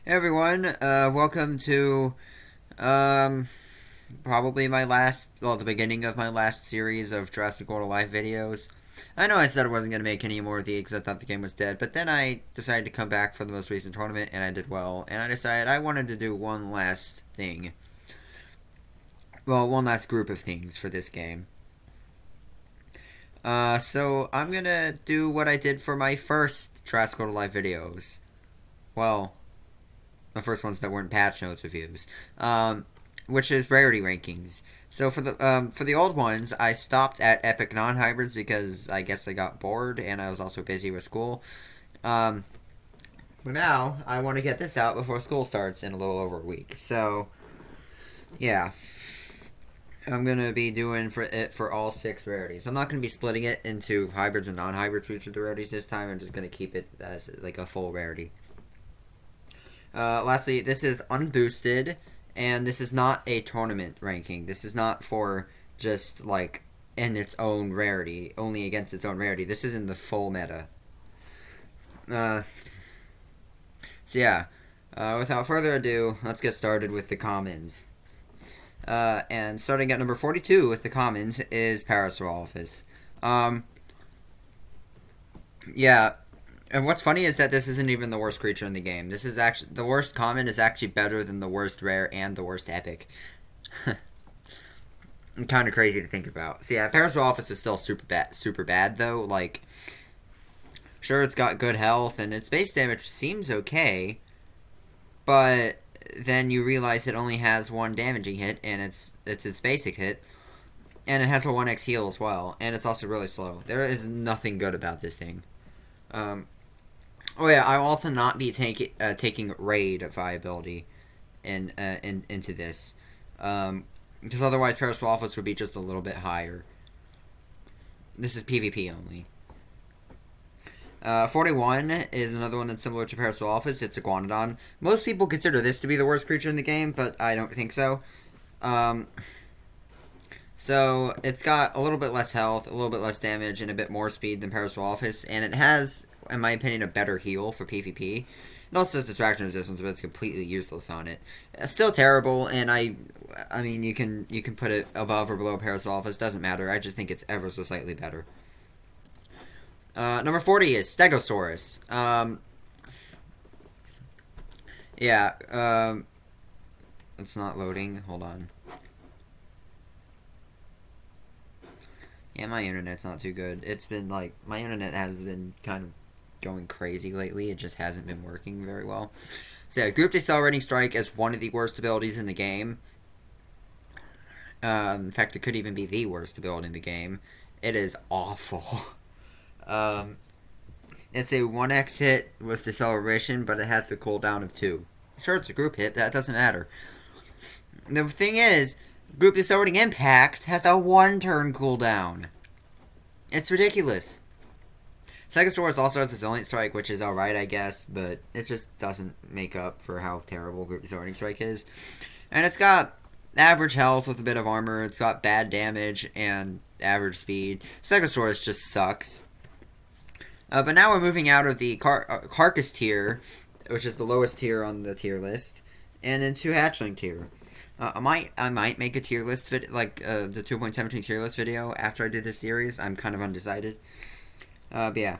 Hey everyone, welcome to um, probably the beginning of my last series of Jurassic World Alive videos. I know I said I wasn't going to make any more of these because I thought the game was dead, but then I decided to come back for the most recent tournament and I did well, and I decided I wanted to do one last thing. Well, one last group of things for this game. So I'm gonna do what I did for my first Jurassic World Alive videos. Well, the first ones that weren't patch notes reviews, which is rarity rankings. So for the old ones, I stopped at epic non-hybrids because I guess I got bored and I was also busy with school. Um, but now I want to get this out before school starts in a little over a week. So yeah, I'm gonna be doing for it for all six rarities. I'm not gonna be splitting it into hybrids and non-hybrids for each of the rarities this time. I'm just gonna keep it as like a full rarity. Lastly, this is unboosted, and this is not a tournament ranking. This is not for just like in its own rarity, only against its own rarity. This is in the full meta. Uh, so yeah, without further ado, let's get started with the commons. And starting at number 42 with the commons is Parasaurolophus. Um, yeah, and what's funny is that this isn't even the worst creature in the game. This is actually the worst common is actually better than the worst rare and the worst epic. Kind of crazy to think about. So yeah, Parasaurolophus is still super bad though. Like, sure, it's got good health and its base damage seems okay, but then you realize it only has one damaging hit and it's its basic hit, and it has a 1x heal as well, and it's also really slow. There is nothing good about this thing. Um, Oh yeah, I'll also not be taking raid viability into this, because otherwise Parasaurolophus would be just a little bit higher. This is PvP only. 41 is another one that's similar to Parasaurolophus. It's Iguanodon. Most people consider this to be the worst creature in the game, but I don't think so. Um, so it's got a little bit less health, a little bit less damage, and a bit more speed than Parasaurolophus, and it has, in my opinion, a better heal for PvP. It also has distraction resistance, but it's completely useless on it. It's still terrible, and I mean, you can put it above or below Parasaurolophus. Doesn't matter. I just think it's ever so slightly better. Number 40 is Stegosaurus. Yeah. It's not loading. Hold on. Yeah, my internet's not too good. It's been like my internet has been kind of going crazy lately. It just hasn't been working very well. So yeah, Group Decelerating Strike is one of the worst abilities in the game. In fact, it could even be the worst ability in the game. It is awful. um, it's a 1x hit with deceleration, but it has the cooldown of 2. Sure, it's a group hit, that doesn't matter. The thing is, Group Decelerating Impact has a 1 turn cooldown. It's ridiculous. Stegosaurus also has Resilient Strike, which is alright, I guess, but it just doesn't make up for how terrible Group Decelerating Strike is. And it's got average health with a bit of armor, it's got bad damage and average speed. Stegosaurus just sucks. But now we're moving out of the Carcass tier, which is the lowest tier on the tier list, and into Hatchling tier. I might make a tier list like the 2.17 tier list video after I do this series. I'm kind of undecided. But yeah.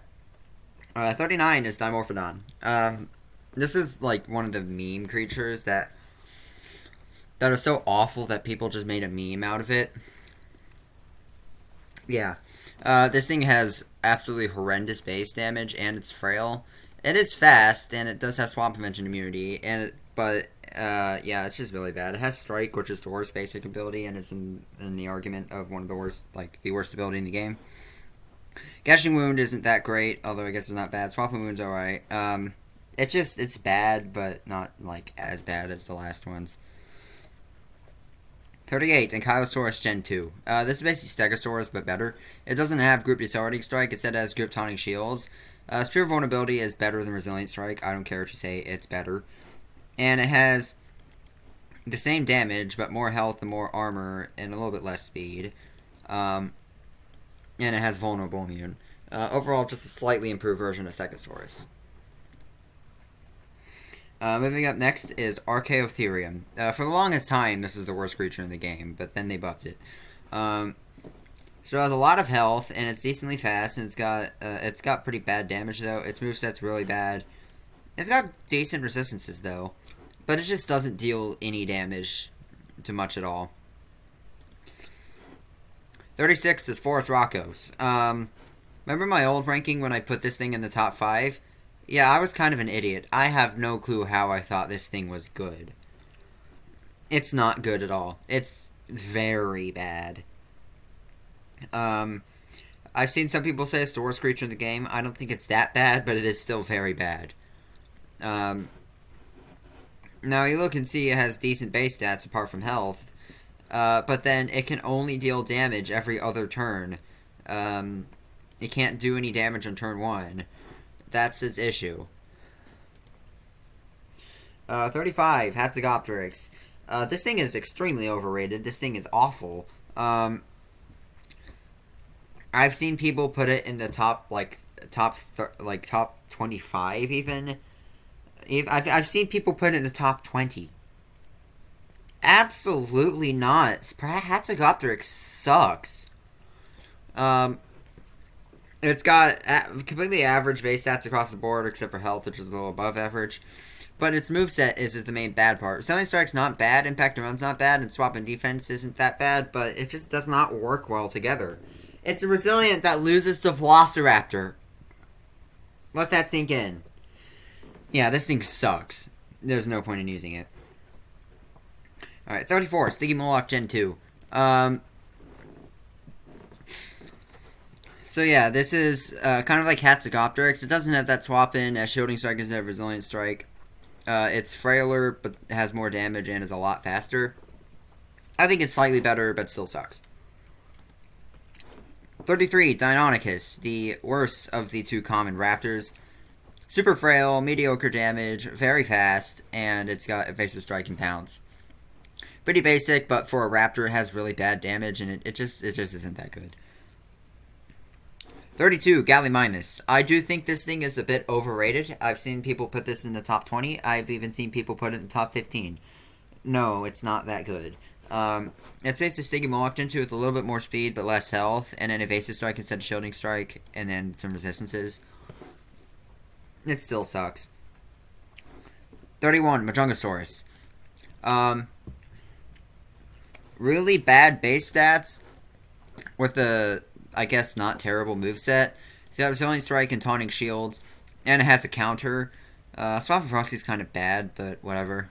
39 is Dimorphodon. This is like one of the meme creatures that are so awful that people just made a meme out of it. Yeah. This thing has absolutely horrendous base damage and it's frail. It is fast and it does have Swamp Prevention immunity, but yeah, it's just really bad. It has Strike, which is the worst basic ability, and is in the argument of one of the worst, like the worst ability in the game. Gashing Wound isn't that great, although I guess it's not bad. Swamping Wound's alright. It's bad, but not like as bad as the last ones. 38, Ankylosaurus Gen 2. This is basically Stegosaurus, but better. It doesn't have Group Decelerating Strike, instead it has Group Taunting Shields. Spear Vulnerability is better than Resilient Strike. I don't care what you say, it's better. And it has the same damage, but more health and more armor, and a little bit less speed. And it has Vulnerable Immune. Overall, just a slightly improved version of Stegosaurus. Moving up next is Archaeotherium. For the longest time, this is the worst creature in the game, but then they buffed it. Um, so it has a lot of health, and it's decently fast, and it's got pretty bad damage though. Its moveset's really bad. It's got decent resistances though, but it just doesn't deal any damage to much at all. 36 is Forest Rockos. Remember my old ranking when I put this thing in the top 5? Yeah, I was kind of an idiot. I have no clue how I thought this thing was good. It's not good at all. It's very bad. Um, I've seen some people say it's the worst creature in the game. I don't think it's that bad, but it is still very bad. Um, Now you look and see it has decent base stats apart from health, but then it can only deal damage every other turn. It can't do any damage on turn 1. That's its issue. 35, Hatzegopteryx. This thing is extremely overrated. This thing is awful. I've seen people put it in the top, top 25 even. I've seen people put it in the top 20. Absolutely not. Hatzegopteryx sucks. It's got completely average base stats across the board, except for health, which is a little above average. But its moveset is the main bad part. Sailing Strike's not bad, Impact and Run's not bad, and Swap and Defense isn't that bad, but it just does not work well together. It's a Resilient that loses to Velociraptor. Let that sink in. Yeah, this thing sucks. There's no point in using it. Alright, 34, Sticky Moloch Gen 2. So yeah, this is kind of like Hatzegopteryx. It doesn't have that swap in as Shielding Strike doesn't have Resilient Strike. It's frailer, but has more damage and is a lot faster. I think it's slightly better, but still sucks. 33, Deinonychus, the worst of the two common raptors. Super frail, mediocre damage, very fast, and it's got evasive strike and pounce. Pretty basic, but for a raptor, it has really bad damage, and it just isn't that good. 32, Gallimimus. I do think this thing is a bit overrated. I've seen people put this in the top 20. I've even seen people put it in the top 15. No, it's not that good. It's basically Sticky Moloch into with a little bit more speed, but less health, and an evasive strike instead of shielding strike, and then some resistances. It still sucks. 31, Majungasaurus. Really bad base stats with the, I guess, not terrible moveset. It's got Resilient Strike and Taunting Shields, and it has a counter. Swap and Frosty's kind of bad, but whatever.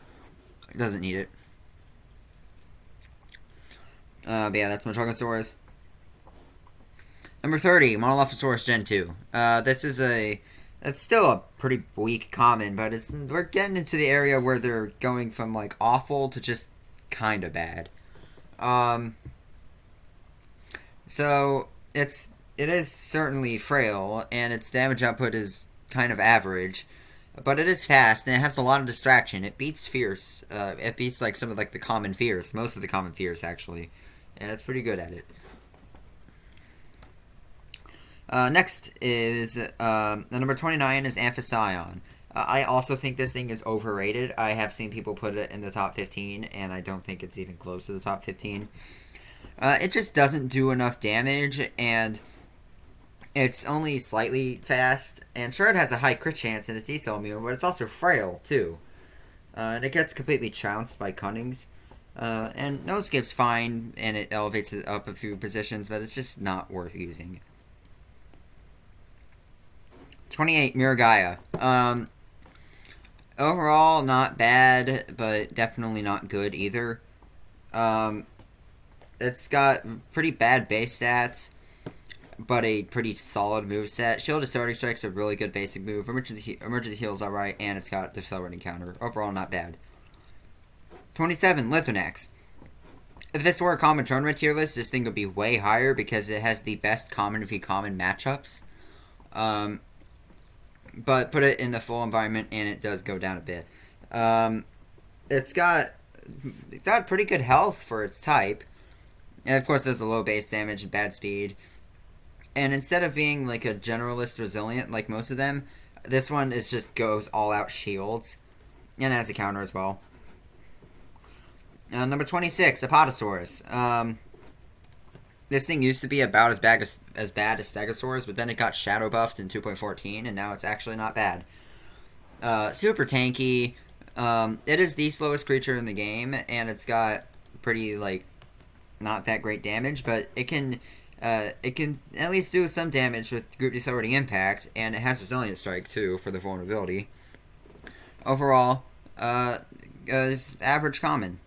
It doesn't need it. But yeah, that's Majungasaurus. Number 30, Monolophosaurus Gen 2. It's still a pretty weak common, but we're getting into the area where they're going from like awful to just kind of bad. So it is certainly frail, and its damage output is kind of average, but it is fast and it has a lot of distraction. It beats fierce. It beats like some of like the common fierce, most of the common fierce actually, and it's pretty good at it. Next is the number 29 is Amphision. I also think this thing is overrated. I have seen people put it in the top 15, and I don't think it's even close to the top 15. It just doesn't do enough damage, and it's only slightly fast. And sure, it has a high crit chance and it's decel immune, but it's also frail too. And it gets completely trounced by Cunnings. And No Escape's fine, and it elevates it up a few positions, but it's just not worth using. 28, Miragaia. Overall, not bad, but definitely not good either. It's got pretty bad base stats, but a pretty solid moveset. Shield Distorting Strike's a really good basic move. Emergency Heal's alright, and it's got Decelerating Counter. Overall, not bad. 27, Lithonax. If this were a common tournament tier list, this thing would be way higher because it has the best common v common matchups. But put it in the full environment, and it does go down a bit. It's got pretty good health for its type. And of course, there's a low base damage and bad speed. And instead of being like a generalist resilient like most of them, this one just goes all out shields. and has a counter as well. Number 26, Apatosaurus. This thing used to be about as bad as Stegosaurus, but then it got shadow buffed in 2.14, and now it's actually not bad. Super tanky. It is the slowest creature in the game, and it's got pretty, like, not that great damage, but it can at least do some damage with group decelerating impact, and it has Resilient Strike too for the vulnerability. Overall, average common.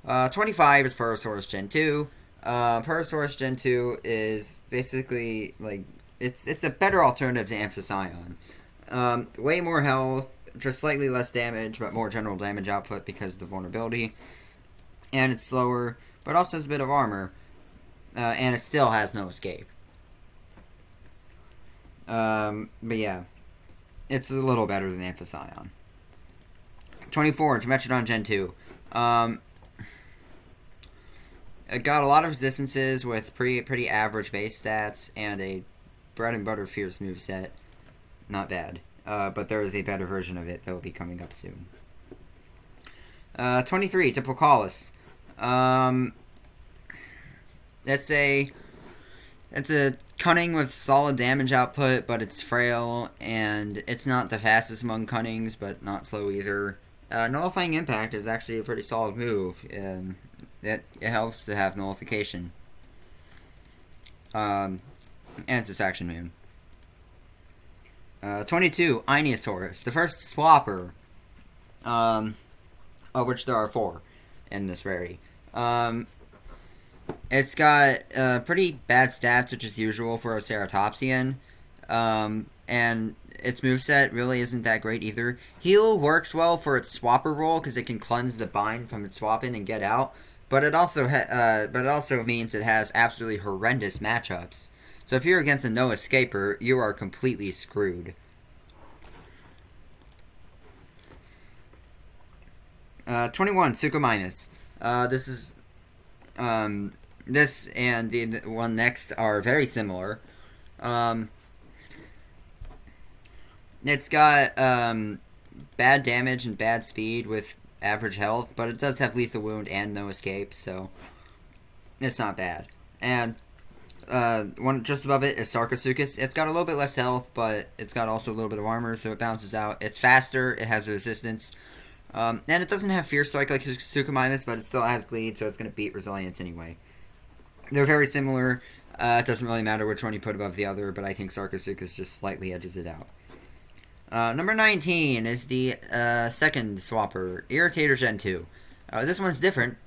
25 is Parasaurus Gen 2. Parasaurus Gen 2 is basically, like, it's a better alternative to Amphitryon. Way more health, just slightly less damage, but more general damage output because of the vulnerability. And it's slower, but also has a bit of armor. And it still has no escape. But yeah, it's a little better than Amphitryon. 24, Dimetrodon Gen 2. It got a lot of resistances with pretty average base stats and a bread and butter fierce moveset. Not bad. But there is a better version of it that will be coming up soon. 23, Diplocalus. It's a cunning with solid damage output, but it's frail, and it's not the fastest among cunnings, but not slow either. Nullifying Impact is actually a pretty solid move. It helps to have nullification. And it's distraction moon. 22, Ionosaurus, the first swapper, of which there are 4 in this rarity. It's got pretty bad stats, which is usual for a Ceratopsian, and its moveset really isn't that great either. Heal works well for its swapper role because it can cleanse the bind from its swap in and get out, but it also means it has absolutely horrendous matchups. So if you're against a no escaper, you are completely screwed. 21, Suchomimus. This and the one next are very similar. It's got bad damage and bad speed with average health, but it does have lethal wound and no escape, so it's not bad. And one just above it is Sarcosuchus. It's got a little bit less health, but it's got also a little bit of armor, so it balances out. It's faster, it has resistance, and it doesn't have Fierce Strike like Suchomimus, but it still has Bleed, so it's going to beat Resilience anyway. They're very similar. It doesn't really matter which one you put above the other, but I think Sarcosuchus just slightly edges it out. Number 19 is the second swapper, Irritator Gen 2. This one's different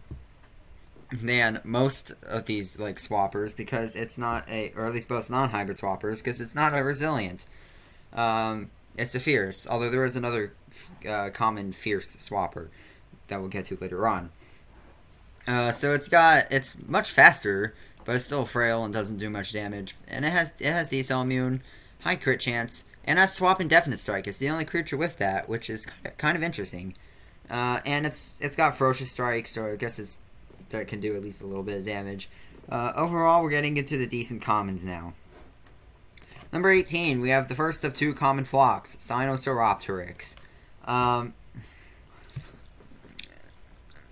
than most of these like swappers because it's not or at least most non-hybrid swappers, because it's not a resilient. It's a fierce, although there is another common fierce swapper that we'll get to later on. So it's much faster, but it's still frail and doesn't do much damage. And it has decel immune, high crit chance, and has swap indefinite strike. It's the only creature with that, which is kind of interesting. And it's got ferocious strike, so I guess that can do at least a little bit of damage. Overall, we're getting into the decent commons now. Number 18, we have the first of 2 common flocks, Sinosauropteryx.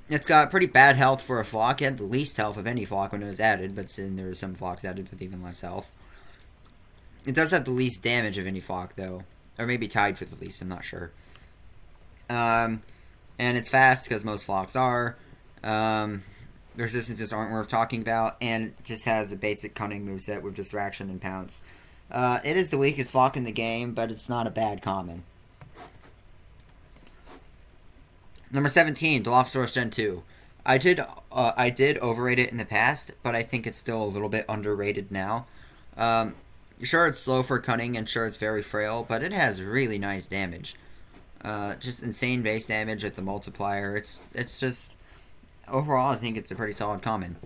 It's got pretty bad health for a flock. It had the least health of any flock when it was added, but then there were some flocks added with even less health. It does have the least damage of any flock, though. Or maybe tied for the least, I'm not sure. And it's fast, because most flocks are. Resistances aren't worth talking about, and it just has a basic cunning moveset with distraction and pounce. It is the weakest flock in the game, but it's not a bad common. Number 17, Dilophosaurus Gen 2. I did overrate it in the past, but I think it's still a little bit underrated now. Sure, it's slow for cunning, and sure, it's very frail, but it has really nice damage. Just insane base damage with the multiplier. It's just, overall, I think it's a pretty solid common.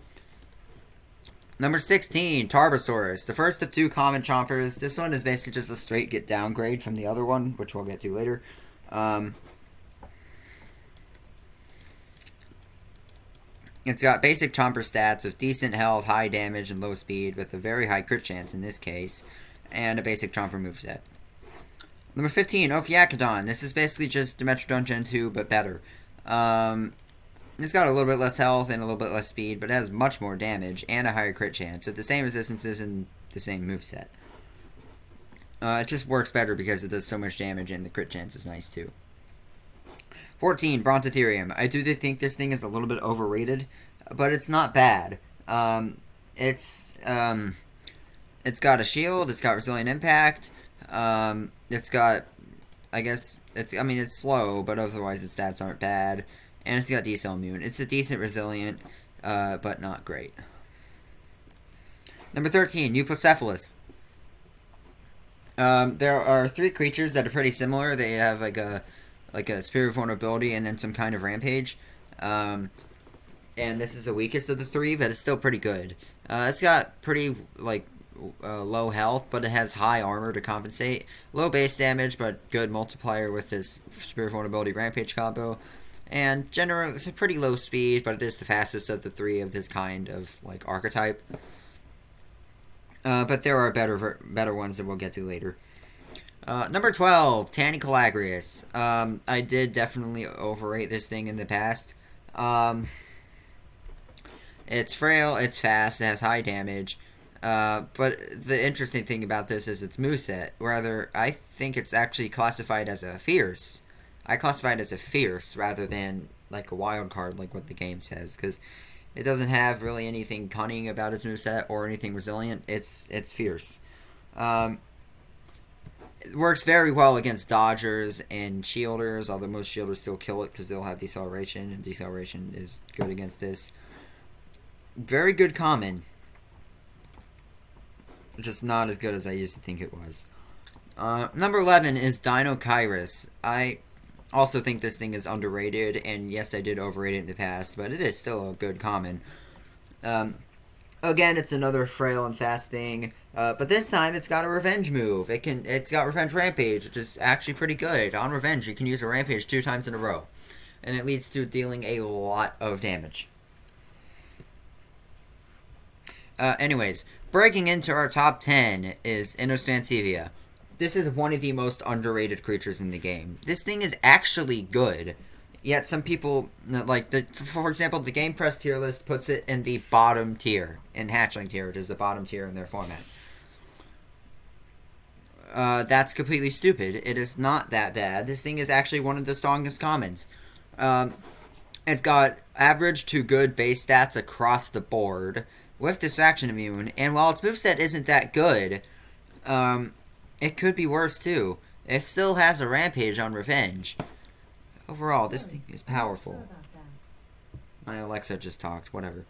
Number 16, Tarbosaurus, the first of 2 common chompers. This one is basically just a straight get downgrade from the other one, which we'll get to later. It's got basic chomper stats of decent health, high damage, and low speed, with a very high crit chance in this case, and a basic chomper moveset. Number 15, Ophiachodon. This is basically just Dimetrodon Gen 2, but better. Um, it's got a little bit less health and a little bit less speed, but it has much more damage and a higher crit chance. With the same resistances and the same moveset. It just works better because it does so much damage and the crit chance is nice too. 14, Brontotherium. I do think this thing is a little bit overrated, but it's not bad. It's got a shield. It's got resilient impact. It's got, it's slow, but otherwise its stats aren't bad. And it's got decel immune. It's a decent resilient, but not great. Number 13, Eupocephalus. There are 3 creatures that are pretty similar. They have like a spirit of vulnerability and then some kind of rampage. And this is the weakest of the 3, but it's still pretty good. It's got pretty low health, but it has high armor to compensate. Low base damage, but good multiplier with this spirit vulnerability rampage combo. And generally, it's a pretty low speed, but it is the fastest of the 3 of this kind of archetype. But there are better ones that we'll get to later. Number 12, Tanicolagrius. I did definitely overrate this thing in the past. It's frail, it's fast, it has high damage. But the interesting thing about this is its moveset. Rather, I think it's actually classified as a fierce. I classify it as a fierce rather than like a wild card, like what the game says, because it doesn't have really anything cunning about its moveset or anything resilient. It's fierce. It works very well against dodgers and shielders, although most shielders still kill it because they'll have deceleration, and deceleration is good against this. Very good common. Just not as good as I used to think it was. Number 11 is Dinokairos. I also think this thing is underrated, and yes, I did overrate it in the past, but it is still a good common. Again, it's another frail and fast thing, but this time it's got a revenge move. It's got Revenge Rampage, which is actually pretty good. On Revenge, you can use a Rampage 2 times in a row, and it leads to dealing a lot of damage. Anyways, breaking into our top 10 is Inostancevia. This is one of the most underrated creatures in the game. This thing is actually good. Yet some people, for example, the Game Press tier list puts it in the bottom tier. In Hatchling tier, it is the bottom tier in their format. That's completely stupid. It is not that bad. This thing is actually one of the strongest commons. It's got average to good base stats across the board with Distraction Immune, and while its moveset isn't that good, it could be worse too. It still has a Rampage on Revenge. Overall, this thing is powerful. My Alexa just talked, whatever.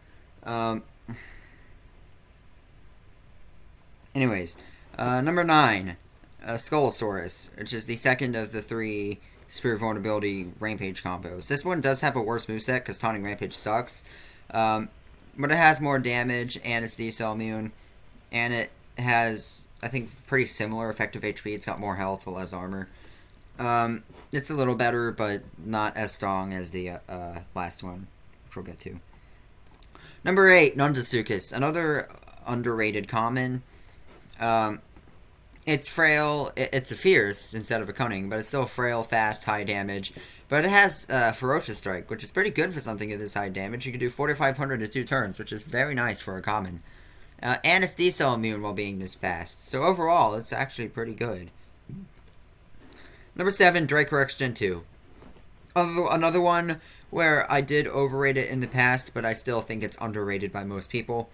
Anyways, number 9, Skulosaurus, which is the second of the 3 Spirit Vulnerability Rampage combos. This one does have a worse moveset because Taunting Rampage sucks. But it has more damage, and it's decel immune, and it has, I think, pretty similar effective HP. It's got more health, but less armor. It's a little better, but not as strong as the last one, which we'll get to. Number 8, Nundasuchus, another underrated common. It's frail. It's a fierce instead of a cunning, but it's still frail, fast, high damage. But it has Ferocious Strike, which is pretty good for something of this high damage. You can do 4,500 in 2 turns, which is very nice for a common. And it's decel immune while being this fast. So overall, it's actually pretty good. Number 7, Dracorex Gen 2. Another one where I did overrate it in the past, but I still think it's underrated by most people.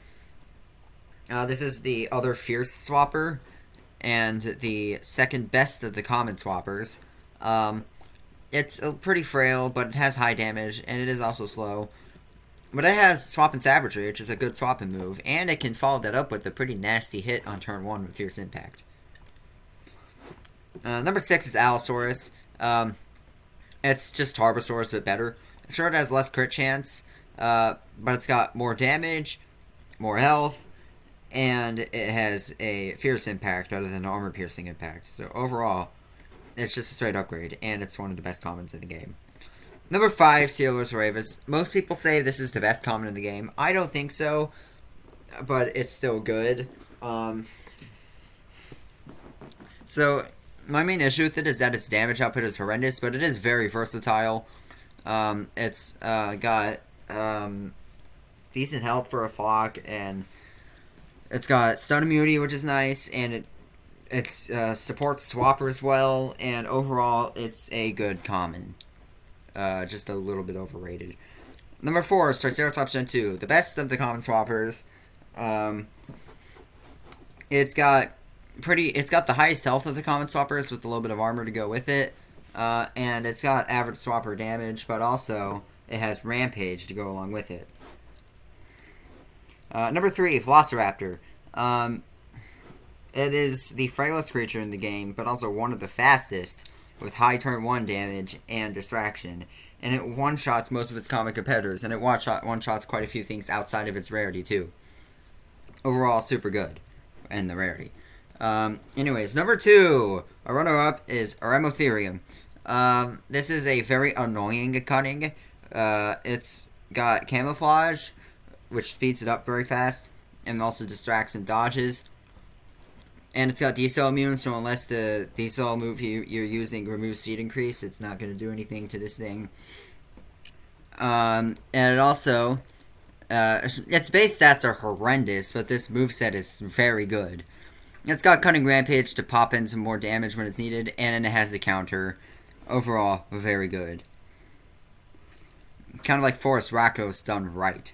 This is the other fierce swapper, and the second best of the common swappers. It's pretty frail, but it has high damage, and it is also slow. But it has Swapping Savagery, which is a good swapping move, and it can follow that up with a pretty nasty hit on turn 1 with Fierce Impact. Number 6 is Allosaurus. It's just Tarbosaurus, but better. Sure, it has less crit chance, but it's got more damage, more health, and it has a Fierce Impact rather than an Armor Piercing Impact. So overall, it's just a straight upgrade, and it's one of the best commons in the game. Number 5, Coelurus Ravus. Most people say this is the best common in the game. I don't think so, but it's still good. So, My main issue with it is that its damage output is horrendous, but it is very versatile. It's got decent health for a flock, and it's got stun immunity, which is nice, and it supports swappers well, and overall, it's a good common. Just a little bit overrated. Number 4 is Triceratops Gen 2, the best of the common swappers. Um, it's got the highest health of the common swappers with a little bit of armor to go with it, and it's got average swapper damage, but also it has rampage to go along with it. Number 3, Velociraptor. It is the frailest creature in the game, but also one of the fastest, with high turn 1 damage and distraction. And it one-shots most of its common competitors, and it one-shots quite a few things outside of its rarity, too. Overall, super good, and the rarity. Anyways, number 2, a runner-up is Aremotherium. This is a very annoying cunning. It's got camouflage, which speeds it up very fast, and also distracts and dodges. And it's got D-cell immune, so unless the D-cell move you're using removes speed increase, it's not going to do anything to this thing. And it also... its base stats are horrendous, but this moveset is very good. It's got Cunning Rampage to pop in some more damage when it's needed, and it has the counter. Overall, very good. Kind of like Forest Rakdos done right.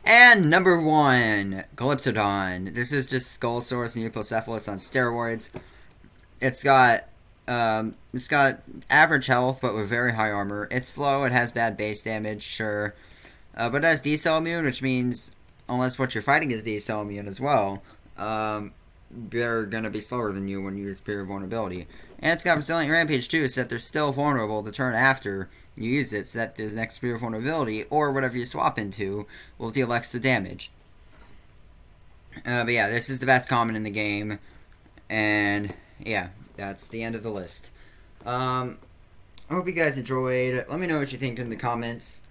And number 1, Glyptodon. This is just Skullsaurus and Eupocephalus on steroids. It's got average health, but with very high armor. It's slow. It has bad base damage, sure, but it has D-cell immune, which means unless what you're fighting is D-cell immune as well, they're gonna be slower than you when you use Spear of Vulnerability. And it's got Resilient Rampage too, so that they're still vulnerable the turn after you use it, so that the next Spear of Vulnerability, or whatever you swap into, will deal extra damage. But yeah, this is the best common in the game, and yeah, that's the end of the list. I hope you guys enjoyed. Let me know what you think in the comments.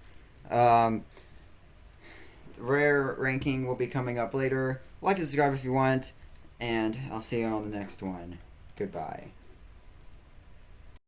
Rare ranking will be coming up later. Like and subscribe if you want, and I'll see you on the next one. Goodbye.